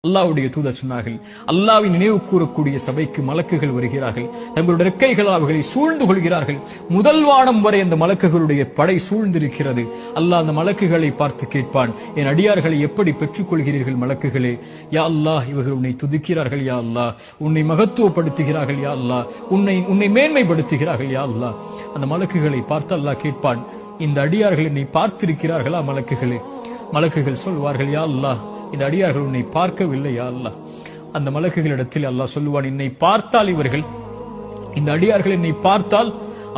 அல்லாஹ்வுடைய தூதர் சொன்னார்கள், அல்லாஹ்வை நினைவு கூறக்கூடிய சபைக்கு மலக்குகள் வருகிறார்கள். தங்களுடைய ரெக்கைகளால் அவர்களை சூழ்ந்து கொள்கிறார்கள். முதல் வானம் வரை அந்த மலக்குகளுடைய படை சூழ்ந்திருக்கிறது. அல்லாஹ் அந்த மலக்குகளை பார்த்து கேட்பான், என் அடியார்களை எப்படி பெற்றுக் கொள்கிறீர்கள் மலக்குகளே? யா அல்லாஹ், இவர்கள் உன்னை துதிக்கிறார்கள் யா அல்லாஹ், உன்னை மகத்துவப்படுத்துகிறார்கள் யா அல்லாஹ், உன்னை மேன்மைப்படுத்துகிறார்கள் யா அல்லாஹ். அந்த மலக்குகளை பார்த்து அல்லாஹ் கேட்பான், இந்த அடியார்கள் என்னை பார்த்திருக்கிறார்களா மலக்குகளே? மலக்குகள் சொல்வார்கள், யா அல்லாஹ், இந்த அடியார்கள் உன்னை பார்க்கவில்லை யா அல்லாஹ். அந்த மலக்குகளிடத்தில் அல்லாஹ் சொல்லுவான், என்னை பார்த்தால் இவர்கள், இந்த அடியார்கள் என்னை பார்த்தால்,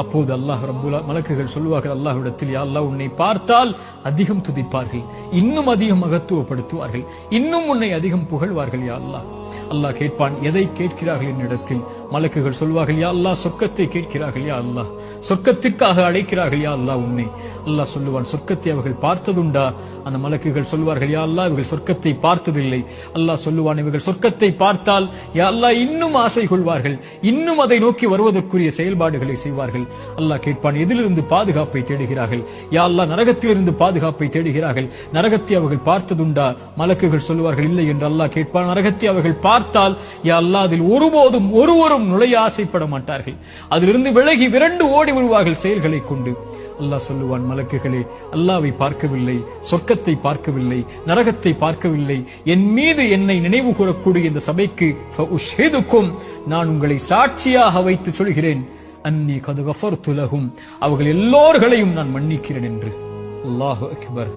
அப்போது அல்லாஹ் ரப்புல் மலக்குகள் சொல்லுவார்கள் அல்லாஹ்விடத்தில், யா அல்லாஹ், உன்னை பார்த்தால் அதிகம் துதிப்பார்கள், இன்னும் அதிகம் மகத்துவப்படுத்துவார்கள், இன்னும் உன்னை அதிகம் புகழ்வார்கள் யா அல்லாஹ். அல்லாஹ் கேட்பான், எதை கேட்கிறார்கள் என்னிடத்தில்? மலக்குகள் சொல்வார்கள், யா அல்லாஹ், சொர்க்கத்தை கேட்கிறார்கள் யா அல்லாஹ், சொர்க்கத்திற்காக அழைக்கிறார்கள் யா அல்லாஹ் உன்னை. அல்லாஹ் சொல்லுவான், சொர்க்கத்தை அவர்கள் பார்த்ததுண்டா? அந்த மலக்குகள் சொல்வார்கள், யா அல்லாஹ், இவர்கள் சொர்க்கத்தை பார்த்ததில்லை. அல்லாஹ் சொல்லுவான், இவர்கள் சொர்க்கத்தை பார்த்தால் யா அல்லாஹ் இன்னும் ஆசை கொள்வார்கள், இன்னும் அதை நோக்கி வருவதற்குரிய செயல்பாடுகளை செய்வார்கள். அல்லாஹ் கேட்பான், எதிலிருந்து பாதுகாப்பை தேடுகிறார்கள்? யா அல்லாஹ், நரகத்திலிருந்து பாதுகாப்பை தேடுகிறார்கள். நரகத்தை அவர்கள் பார்த்ததுண்டா? மலக்குகள் சொல்லுவார்கள், இல்லை என்று அல்லாஹ் கேட்பான், நரகத்தை அவர்கள் பார்த்தால் யா அல்லாஹ், அதில் ஒருபோதும் ஒருவரும் நுழைய ஆசைப்பட மாட்டார்கள், அதிலிருந்து விலகி விரண்டு ஓடி விடுவார்கள் செயல்களை கொண்டு. அல்லாஹ் சொல்லுவான், மலக்குகளே, அல்லாஹ்வை பார்க்கவில்லை, சொர்க்கத்தை பார்க்கவில்லை, நரகத்தை பார்க்கவில்லை, என் மீது என்னை நினைவு கூறக்கூடிய இந்த சபைக்கு நான் உங்களை சாட்சியாக வைத்து சொல்கிறேன், அன்னி கத் கஃபர்து லஹும், அவர்கள் எல்லோர்களையும் நான் மன்னிக்கிறேன் என்று. அல்லாஹு அக்பர்.